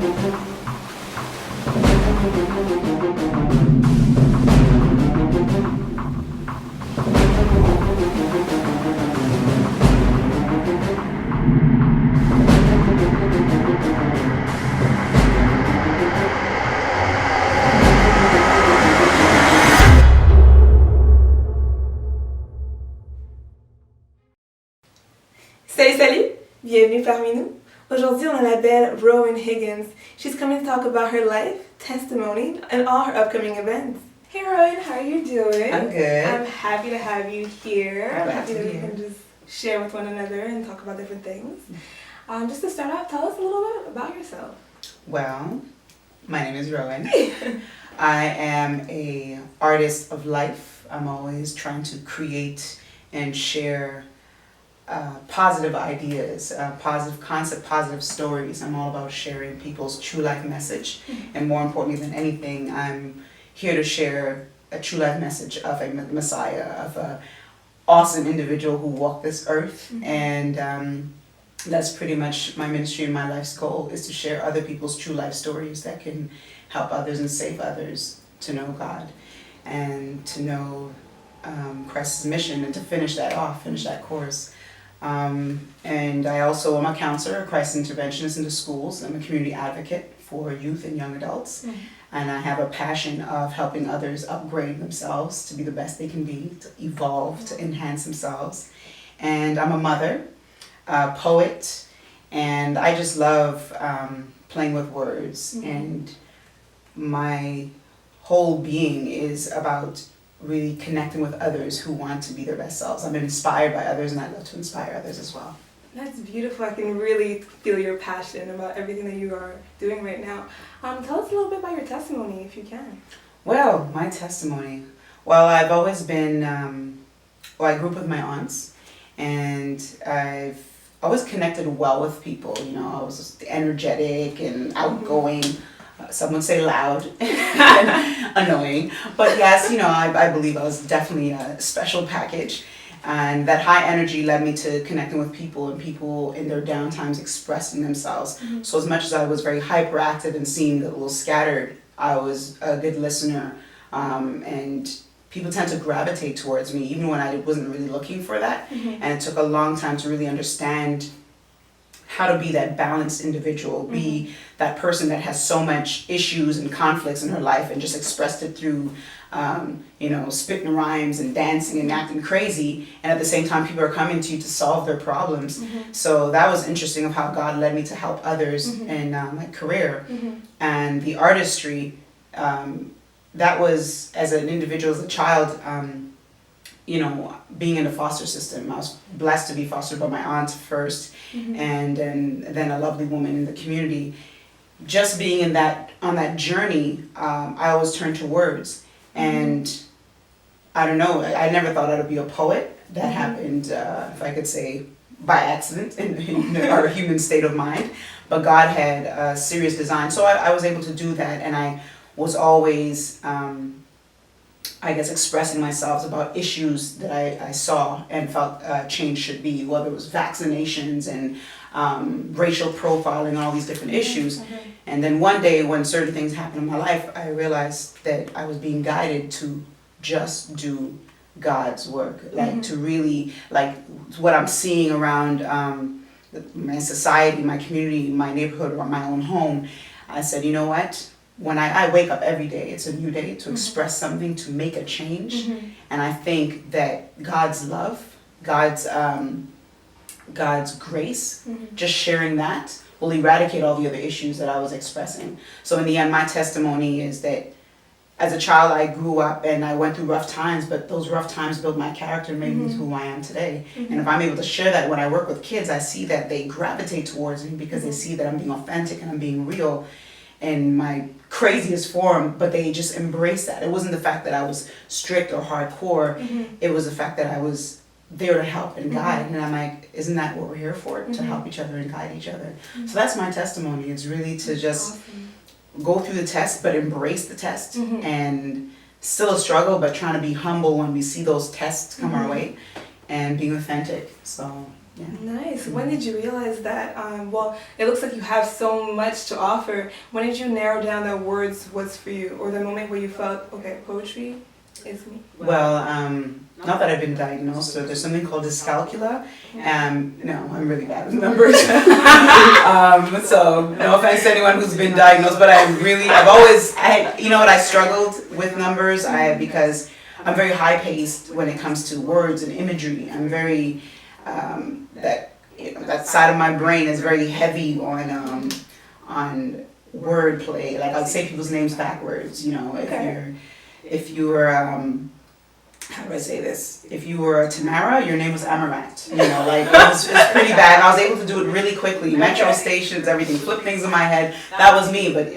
Salut, bienvenue parmi nous. Aujourd'hui, on a la belle Roen Higgins. She's coming to talk about her life, testimony, and all her upcoming events. Hey Roen, how are you doing? I'm good. I'm happy to have you here. I'm happy that we here. can just share with one another and talk about different things. Just to start off, tell us a little bit about yourself. Well, my name is Roen. I am a artist of life. I'm always trying to create and share positive ideas, positive concept, positive stories. I'm all about sharing people's true life message. And more importantly than anything, I'm here to share a true life message of a Messiah, of a awesome individual who walked this earth. And that's pretty much my ministry and my life's goal, is to share other people's true life stories that can help others and save others to know God and to know Christ's mission, and to finish that off, finish that course. And I also am a counselor, a crisis interventionist in the schools. I'm a community advocate for youth and young adults. And I have a passion of helping others upgrade themselves to be the best they can be, to evolve, to enhance themselves. And I'm a mother, a poet, and I just love playing with words. And my whole being is about really connecting with others who want to be their best selves. I'm inspired by others, and I love to inspire others as well. That's beautiful. I can really feel your passion about everything that you are doing right now. Tell us a little bit about your testimony, if you can. Well, my testimony. Well, I've always been, I grew up with my aunts, and I've always connected well with people. You know, I was just energetic and outgoing. Some would say loud and annoying. But yes, you know, I believe I was definitely a special package. And that high energy led me to connecting with people, and people in their downtimes expressing themselves. So as much as I was very hyperactive and seemed a little scattered, I was a good listener. And people tend to gravitate towards me, even when I wasn't really looking for that. And it took a long time to really understand how to be that balanced individual, be that person that has so much issues and conflicts in her life and just expressed it through, spitting rhymes and dancing and acting crazy. And at the same time, people are coming to you to solve their problems. So that was interesting of how God led me to help others in my career. And the artistry, that was, as an individual, as a child, being in the foster system. I was blessed to be fostered by my aunt first, and then a lovely woman in the community. Just being on that journey, I always turned to words. And I don't know, I never thought I would be a poet. That happened, if I could say, by accident in our human state of mind. But God had a serious design. So I was able to do that, and I was always expressing myself about issues that I saw and felt change should be, whether it was vaccinations and racial profiling and all these different issues. And then one day when certain things happened in my life, I realized that I was being guided to just do God's work, to really, what I'm seeing around my society, my community, my neighborhood, or my own home. I said, you know what? When I wake up every day, it's a new day to express something, to make a change. And I think that God's love, God's grace, just sharing that will eradicate all the other issues that I was expressing. So in the end, my testimony is that as a child, I grew up and I went through rough times, but those rough times built my character and made me who I am today. And if I'm able to share that when I work with kids, I see that they gravitate towards me because they see that I'm being authentic and I'm being real in my craziest form, but they just embrace that. It wasn't the fact that I was strict or hardcore. It was the fact that I was there to help and guide. And I'm like, isn't that what we're here for? To help each other and guide each other. So that's my testimony. It's really to just go through the test, but embrace the test. And still a struggle, but trying to be humble when we see those tests come our way, and being authentic. So Yeah. Nice. When did you realize that? Well, it looks like you have so much to offer. When did you narrow down that words was for you, or the moment where you felt, okay, poetry is me? Well, not that I've been diagnosed, so there's something called dyscalculia. No, I'm really bad with numbers. So no offense to anyone who's been diagnosed, but I struggled with numbers because I'm very high paced when it comes to words and imagery. I'm very, that side of my brain is very heavy on wordplay. Like I'd say people's names backwards, if you were, how do I say this? If you were Tamara, your name was Amarat. It was pretty bad. And I was able to do it really quickly. Metro stations, everything, flip things in my head. That was me. But,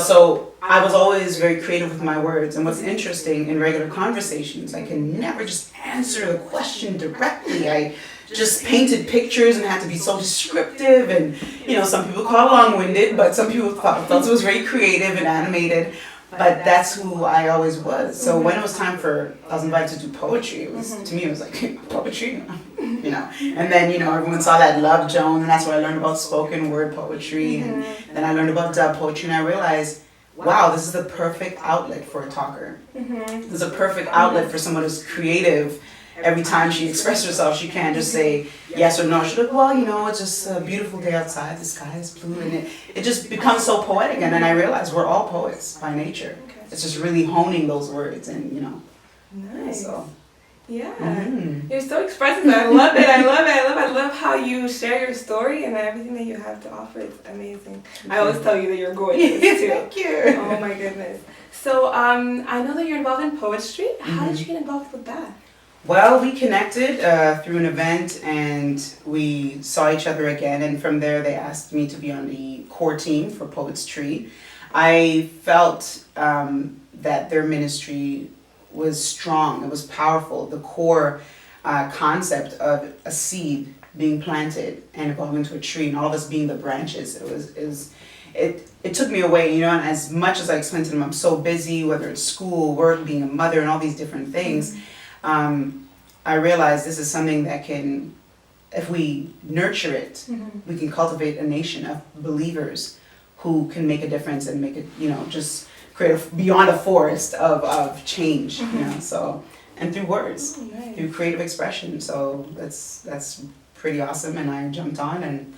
so I was always very creative with my words. And what's interesting in regular conversations, I can never just answer the question directly. I just painted pictures and had to be so descriptive. And, some people call it long-winded, but some people felt it was very creative and animated. But that's who I always was. So when it was time I was invited to do poetry, to me it was like, poetry, And then, everyone saw that Love Jones, and that's where I learned about spoken word poetry, and then I learned about dub poetry, and I realized, wow, this is the perfect outlet for a talker. This is a perfect outlet for someone who's creative. Every time she expresses herself, she can't just say yes or no. She's like, well, it's just a beautiful day outside, the sky is blue, and it just becomes so poetic. And then I realized we're all poets by nature. Okay. It's just really honing those words and, Nice. So. Yeah. You're so expressive. I love it. I love how you share your story and everything that you have to offer. It's amazing. I always tell you that you're gorgeous too. Thank you. Oh my goodness. So I know that you're involved in poetry. How did you get involved with that? Well, we connected through an event, and we saw each other again, and from there they asked me to be on the core team for Poets Tree. I felt that their ministry was strong, it was powerful. The core concept of a seed being planted and evolving into a tree, and all of us being the branches, it took me away, and as much as I explained to them, I'm so busy, whether it's school, work, being a mother, and all these different things. I realized this is something that can, if we nurture it, we can cultivate a nation of believers who can make a difference and make it, just create beyond a forest of change, so, and through words, nice. Through creative expression. So that's pretty awesome, and I jumped on and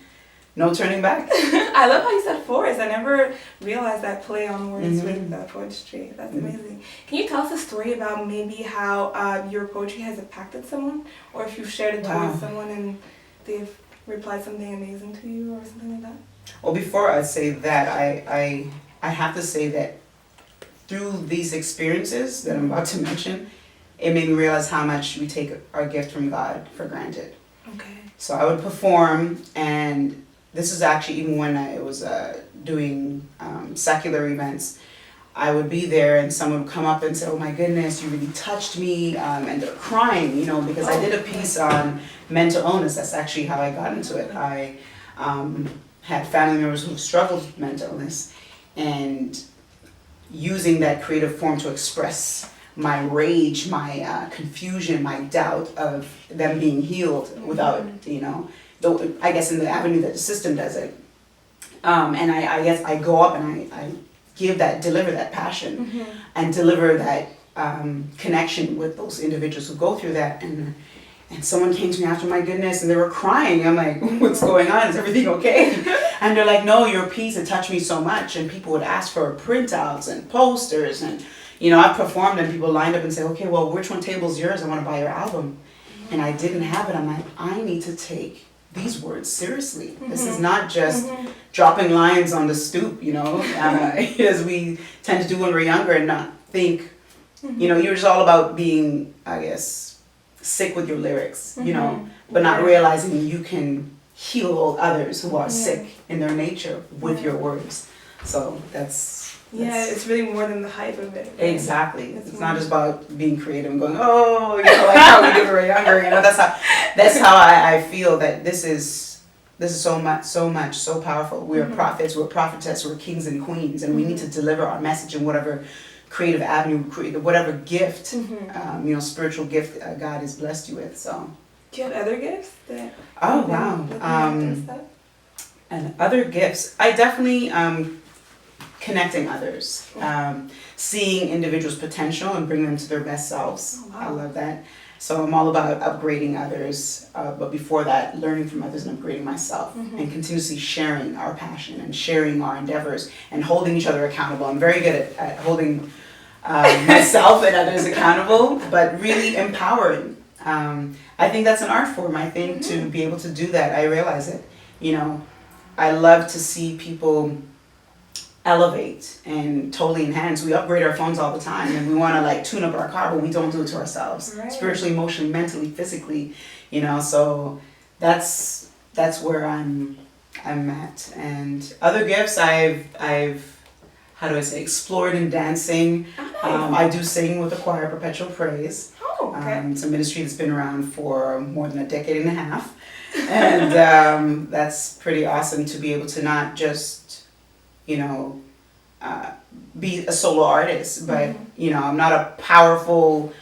no turning back. I love how you said forest. I never realized that play on words with the poetry. That's amazing. Can you tell us a story about maybe how your poetry has impacted someone, or if you've shared it with someone and they've replied something amazing to you or something like that? Well, before I say that, I have to say that through these experiences that I'm about to mention, it made me realize how much we take our gift from God for granted. Okay. So I would perform, and this is actually even when I was doing secular events. I would be there and someone would come up and say, oh my goodness, you really touched me, and they're crying, because I did a piece on mental illness. That's actually how I got into it. I had family members who struggled with mental illness, and using that creative form to express my rage, my confusion, my doubt of them being healed without, I guess in the avenue that the system does it. And I guess I go up and I deliver that passion and deliver that connection with those individuals who go through that. And someone came to me after, my goodness, and they were crying. I'm like, what's going on? Is everything okay? And they're like, no, your piece, it touched me so much. And people would ask for printouts and posters. And, I performed and people lined up and said, okay, well, which one table's yours? I want to buy your album. And I didn't have it. I'm like, I need to take these words seriously. This is not just dropping lines on the stoop, as we tend to do when we're younger and not think, you're just all about being, I guess, sick with your lyrics, but not realizing you can heal others who are sick in their nature with your words. So that's it's really more than the hype of it. Right? Exactly. It's not just about being creative and going, oh, like how we did when we were younger. That's how I feel that this is so much, so powerful. We're prophets, we're prophetess, we're kings and queens, and we need to deliver our message in whatever creative avenue, whatever gift, spiritual gift God has blessed you with. So Do you have other gifts that? Oh, wow. And other gifts. I definitely, connecting others. Seeing individuals' potential and bring them to their best selves. Oh, wow. I love that. So I'm all about upgrading others, but before that, learning from others and upgrading myself, and continuously sharing our passion and sharing our endeavors and holding each other accountable. I'm very good at holding myself and others accountable, but really empowering. I think that's an art form. I think to be able to do that, I realize it. You know, I love to see people elevate and totally enhance. We upgrade our phones all the time, and we want to like tune up our car, but we don't do it to ourselves. Right. Spiritually, emotionally, mentally, physically, you know. So that's where I'm at. And other gifts, I've how do I say, explored in dancing. Oh, I do sing with the choir Perpetual Praise. Oh, okay. It's a ministry that's been around for more than a decade and a half, and that's pretty awesome to be able to not just, you know, be a solo artist, but you know, I'm not a powerful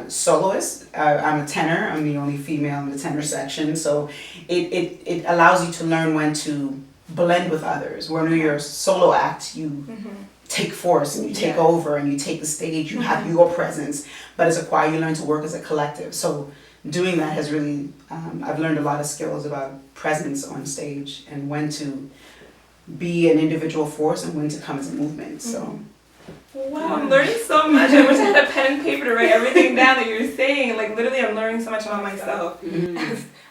soloist. I'm a tenor. I'm the only female in the tenor section, so it allows you to learn when to blend with others. When you're a solo act, you take force and you take over and you take the stage. You have your presence, but as a choir, you learn to work as a collective. So doing that has really, I've learned a lot of skills about presence on stage and when to be an individual force and when to come as a movement. So. Wow, I'm learning so much. I wish I had a pen and paper to write everything down that you're saying. Like literally, I'm learning so much about myself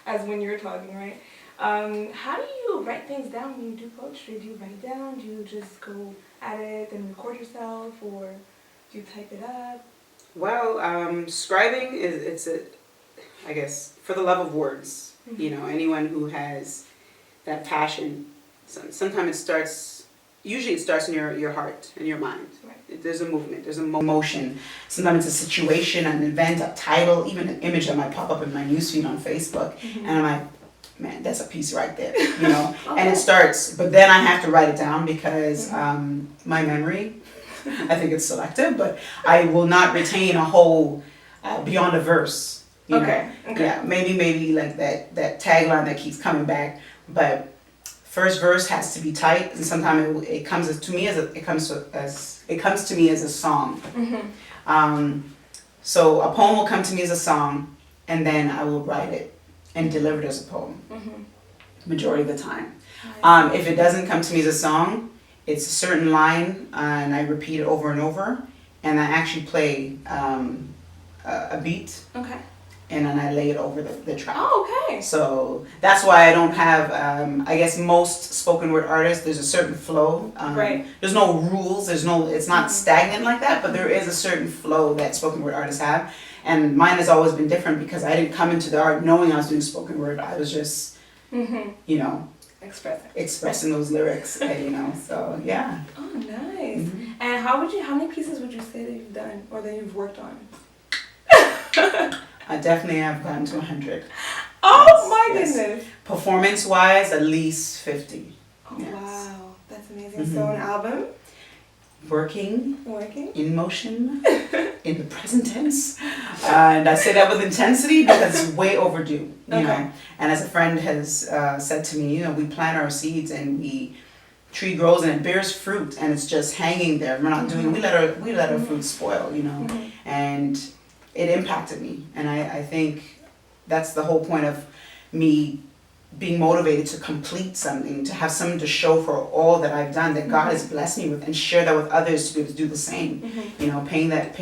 as when you're talking, right? How do you write things down when you do poetry? Do you write it down? Do you just go at it and record yourself, or do you type it up? Well, scribing it's I guess for the love of words. You know, anyone who has that passion. Sometimes usually it starts in your heart and your mind. Right. There's a movement, there's a motion. Sometimes it's a situation, an event, a title, even an image that might pop up in my newsfeed on Facebook. And I'm like, man, that's a piece right there, you know? And it starts, but then I have to write it down because my memory, I think it's selective, but I will not retain a whole, beyond a verse. You know? Yeah, maybe like that tagline that keeps coming back, but first verse has to be tight, and sometimes it comes to me as a song. So a poem will come to me as a song, and then I will write it and deliver it as a poem. Majority of the time. If it doesn't come to me as a song, it's a certain line, and I repeat it over and over, and I actually play a beat. Okay. And then I lay it over the track. Oh, okay. So that's why I don't have, I guess most spoken word artists, there's a certain flow. Right. There's no rules, it's not stagnant like that, but there is a certain flow that spoken word artists have. And mine has always been different because I didn't come into the art knowing I was doing spoken word. I was just, you know, expressing those lyrics, you know, so yeah. Oh, nice. And how many pieces would you say that you've done or that you've worked on? I definitely have gotten to 100. Oh my goodness. Performance-wise, at least 50. Oh, wow. That's amazing. So an album? Working. In motion. In the present tense. And I say that with intensity because it's way overdue. You know? And as a friend has said to me, you know, we plant our seeds and tree grows and it bears fruit and it's just hanging there. We're not doing, we let our fruit spoil, you know. And it impacted me, and I think that's the whole point of me being motivated to complete something, to have something to show for all that I've done, that God has blessed me with, and share that with others to be able to do the same. You know, paying that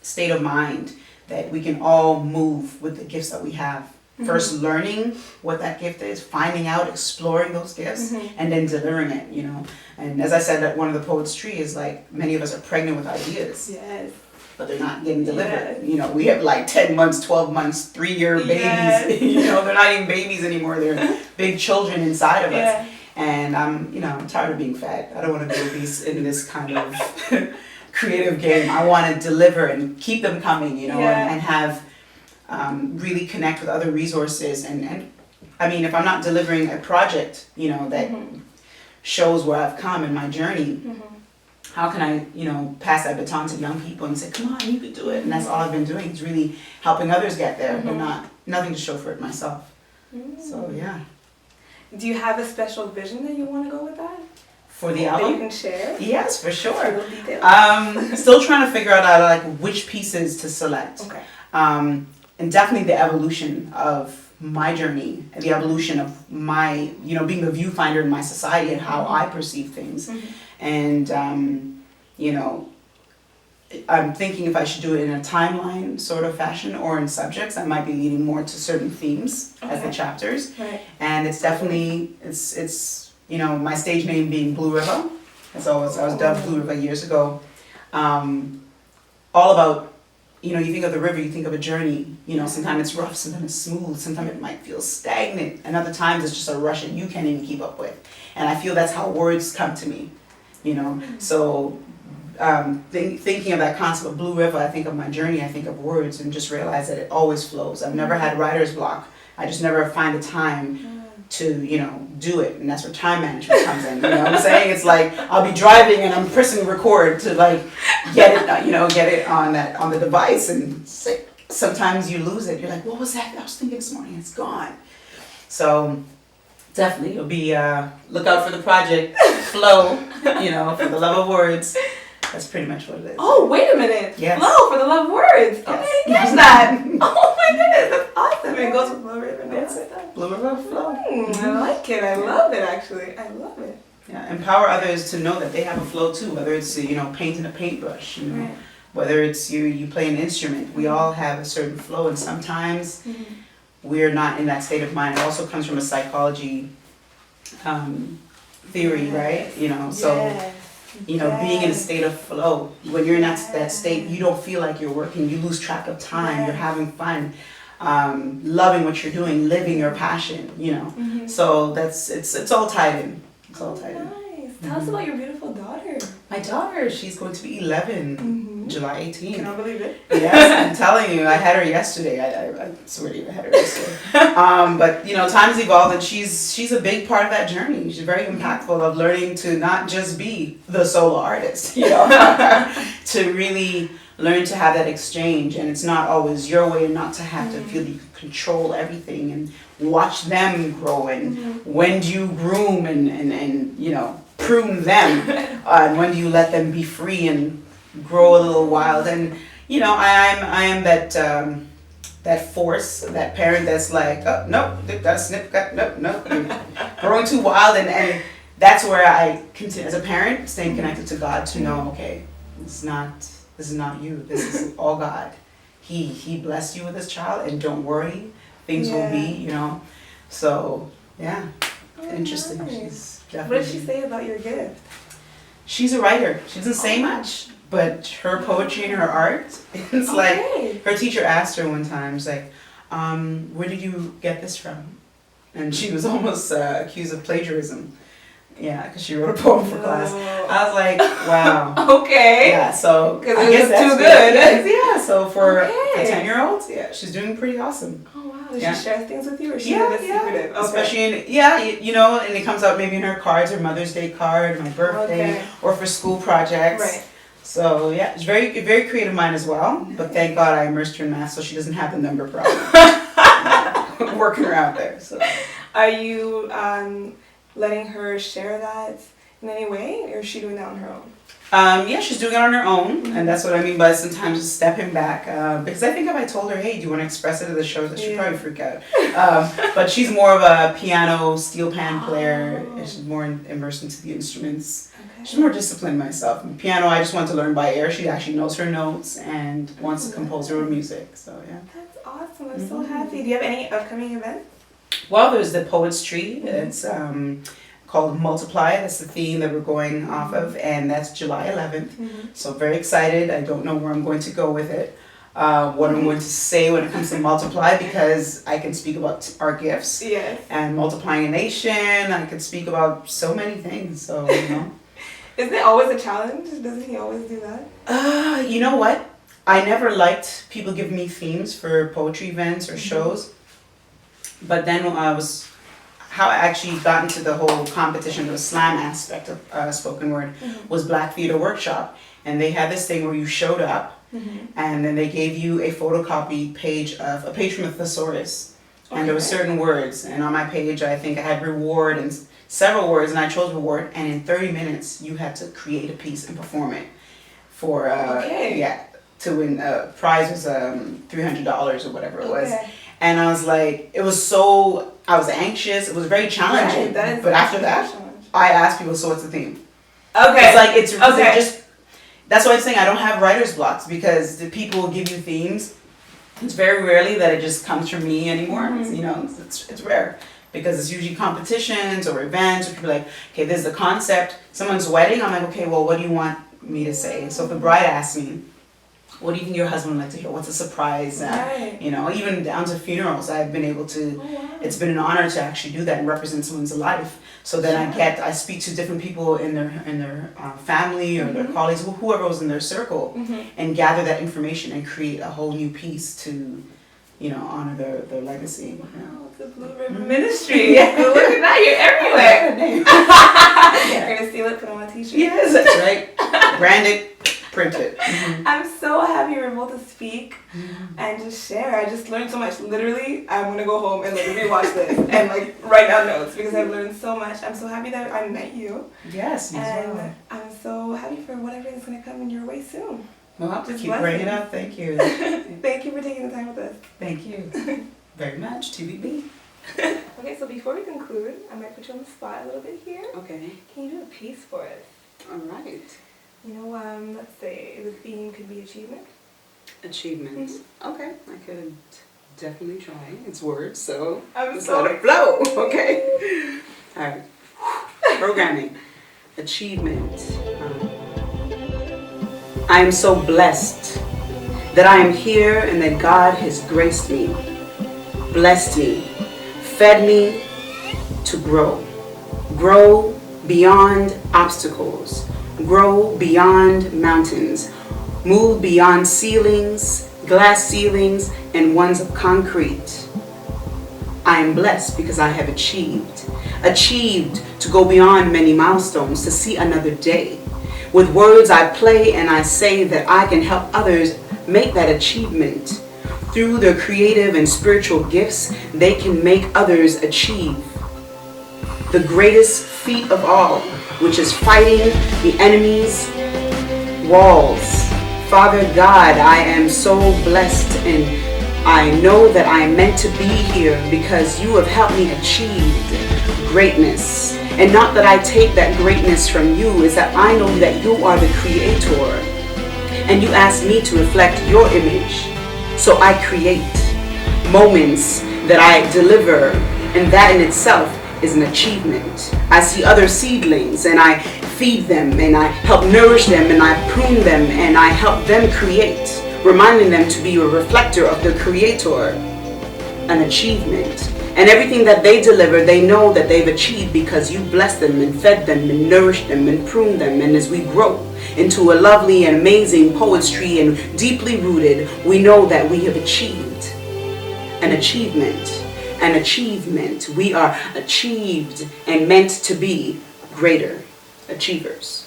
state of mind that we can all move with the gifts that we have. First learning what that gift is, finding out, exploring those gifts, and then delivering it, you know. And as I said, that one of the poet's tree is like, many of us are pregnant with ideas. Yes. But they're not getting delivered. Yes. You know, we have like 10 months, 12 months, 3-year babies. Yes. You know, they're not even babies anymore. They're big children inside of us. And I'm tired of being fed. I don't want to be obese in this kind of creative game. I want to deliver and keep them coming, you know, and have really connect with other resources. And I mean, if I'm not delivering a project, you know, that shows where I've come in my journey, how can I, pass that baton to young people and say, come on, you could do it. And that's all I've been doing, is really helping others get there, but nothing to show for it myself. So yeah. Do you have a special vision that you want to go with that? For the album? That you can share? Yes, for sure. Still trying to figure out which pieces to select. Okay. And definitely the evolution of my journey, and the evolution of my, being the viewfinder in my society and how I perceive things. And, I'm thinking if I should do it in a timeline sort of fashion or in subjects. I might be leading more to certain themes as the chapters. Right. And it's definitely, it's my stage name being Blue River. I was dubbed Blue River years ago. All about, you think of the river, you think of a journey. Sometimes it's rough, sometimes it's smooth, sometimes it might feel stagnant, and other times it's just a rush that you can't even keep up with. And I feel that's how words come to me, So thinking of that concept of Blue River, I think of my journey, I think of words, and just realize that it always flows. I've never had writer's block. I just never find the time to, do it. And that's where time management comes in. You know what I'm saying? It's like I'll be driving and I'm pressing record to get it on the device, and sometimes you lose it. You're like, what was that I was thinking this morning? It's gone. So definitely it'll be look out for the project Flow, for the love of words. That's pretty much what it is. Oh, wait a minute. Yes. Flow for the love of words. Yes. I didn't catch that. Oh my goodness, that's awesome. It goes with Blue River. That's it. Blue River Flow. I like it. I love it, actually. I love it. Yeah, empower others to know that they have a flow too, whether it's painting a paintbrush, Right. whether it's you play an instrument. We all have a certain flow, and sometimes we're not in that state of mind. It also comes from a psychology theory, right? So being in a state of flow. When you're in that state, you don't feel like you're working. You lose track of time. You're having fun, loving what you're doing, living your passion. So it's all tied in. It's all tied in. Nice. Tell us about your beautiful daughter. My daughter, she's going to be 11, July 18th. Can I believe it? Yes, I'm telling you, I had her yesterday. I swear to you, I had her yesterday. But times evolve, and she's a big part of that journey. She's very impactful of learning to not just be the solo artist, to really learn to have that exchange, and it's not always your way, and not to have to feel you can control everything, and watch them grow, and when do you groom and prune them, and when do you let them be free and grow a little wild. And I am that force, that parent that's like, oh no, that's snip, no, you're growing too wild, and that's where I continue as a parent, staying connected to God, to know, okay, this is not you, this is all God. He blessed you with this child, and don't worry, things will be, so yeah. Interesting. Nice. She's definitely. What did she say about your gift? She's a writer. She doesn't say much, but her poetry and her art, it's like, her teacher asked her one time, she's like, where did you get this from? And she was almost accused of plagiarism. Yeah, because she wrote a poem for class. I was like, wow. Okay. Yeah, so because it was too good. Yeah, so for a 10-year-old, yeah, she's doing pretty awesome. Oh wow. Does she share things with you, or she secretive? Okay. Especially and it comes out maybe in her cards, her Mother's Day card, my birthday, or for school projects. Right. So yeah, it's very, very creative mind as well. But thank God I immersed her in math, so she doesn't have the number problem. Working her out there. So. Are you letting her share that in any way, or is she doing that on her own? Yeah, she's doing it on her own, and that's what I mean by sometimes just stepping back. Because I think if I told her, hey, do you want to express it at the shows, that she'd probably freak out. But she's more of a piano, steel pan player, and she's more immersed into the instruments. Okay. She's more disciplined myself. And piano, I just want to learn by ear. She actually knows her notes and wants to compose her own music. So yeah. That's awesome. I'm so happy. Do you have any upcoming events? Well, there's the Poet's Tree. It's called Multiply. That's the theme that we're going off of, and that's July 11th. So very excited. I don't know where I'm going to go with it, what I'm going to say when it comes to Multiply, because I can speak about our gifts and multiplying a nation. I can speak about so many things. So Isn't it always a challenge? Doesn't he always do that? You know what? I never liked people giving me themes for poetry events or shows. But then how I actually got into the whole competition, the slam aspect of spoken word, was Black Theater Workshop. And they had this thing where you showed up, and then they gave you a photocopy page of a page from a thesaurus. And there were certain words. And on my page, I think I had reward and several words, and I chose reward. And in 30 minutes, you had to create a piece and perform it for, to win. Prize was $300 or whatever it was. And I was like, I was anxious. It was very challenging. Right, but after that, I asked people, so what's the theme? Okay. It's like, just, that's why I'm saying I don't have writer's blocks, because the people will give you themes. It's very rarely that it just comes from me anymore. You know, it's rare, because it's usually competitions or events, or people are like, okay, this is the concept. Someone's wedding, I'm like, okay, well, what do you want me to say? So if the bride asks me, what do you think your husband would like to hear? What's a surprise? You know, even down to funerals, I've been able to, it's been an honor to actually do that and represent someone's life. So then I speak to different people in their family or their colleagues, whoever was in their circle, and gather that information and create a whole new piece to, you know, honor their legacy. Wow, the Blue River Ministry. Look at that, you're everywhere. You're gonna steal it, put it on a t-shirt. Yes, that's right. Brand it. Print it. I'm so happy we're able to speak and just share. I just learned so much. Literally, I'm gonna go home and like rewatch this and like write down notes, because I've learned so much. I'm so happy that I met you. Yes, and well. I'm so happy for whatever is gonna come in your way soon. Well, I'll keep bringing it up. Thank you. Thank you for taking the time with us. Thank you very much. TBB. Okay, so before we conclude, I might put you on the spot a little bit here. Okay. Can you do a piece for us? All right. You know, let's say the theme could be achievement. Achievement. Okay, I could definitely try. It's words, so let's let it flow. Okay. All right. Programming. Achievement. I am so blessed that I am here and that God has graced me, blessed me, fed me to grow. Grow beyond obstacles. Grow beyond mountains, move beyond ceilings, glass ceilings, and ones of concrete. I am blessed because I have achieved to go beyond many milestones, to see another day. With words I play and I say that I can help others make that achievement. Through their creative and spiritual gifts, they can make others achieve the greatest feat of all, which is fighting the enemy's walls. Father God, I am so blessed, and I know that I am meant to be here because you have helped me achieve greatness. And not that I take that greatness from you, is that I know that you are the creator, and you asked me to reflect your image. So I create moments that I deliver, and that in itself is an achievement. I see other seedlings and I feed them and I help nourish them and I prune them and I help them create, reminding them to be a reflector of the creator, an achievement. And everything that they deliver, they know that they've achieved because you blessed them and fed them and nourished them and pruned them. And as we grow into a lovely and amazing poetry and deeply rooted, we know that we have achieved an achievement. An achievement. We are achieved and meant to be greater achievers.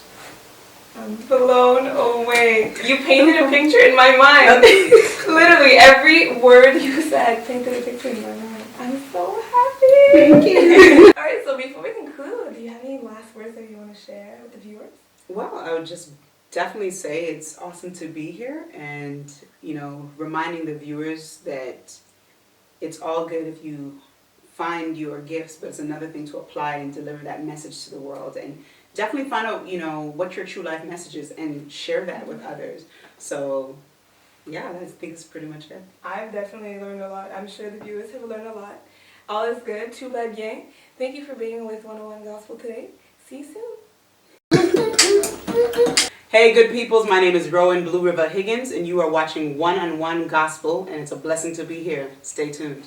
I'm blown away. You painted a picture in my mind. Literally every word you said painted a picture in my mind. I'm so happy. Thank you. Alright, so before we conclude, do you have any last words that you want to share with the viewers? Well, I would just definitely say it's awesome to be here, and, you know, reminding the viewers that it's all good if you find your gifts, but it's another thing to apply and deliver that message to the world. And definitely find out, you know, what your true life message is and share that with others. So, yeah, I think that's pretty much it. I've definitely learned a lot. I'm sure the viewers have learned a lot. All is good. Tout va bien. Thank you for being with 101 Gospel today. See you soon. Hey, good peoples. My name is Roen Blue River Higgins, and you are watching 101 Gospel, and it's a blessing to be here. Stay tuned.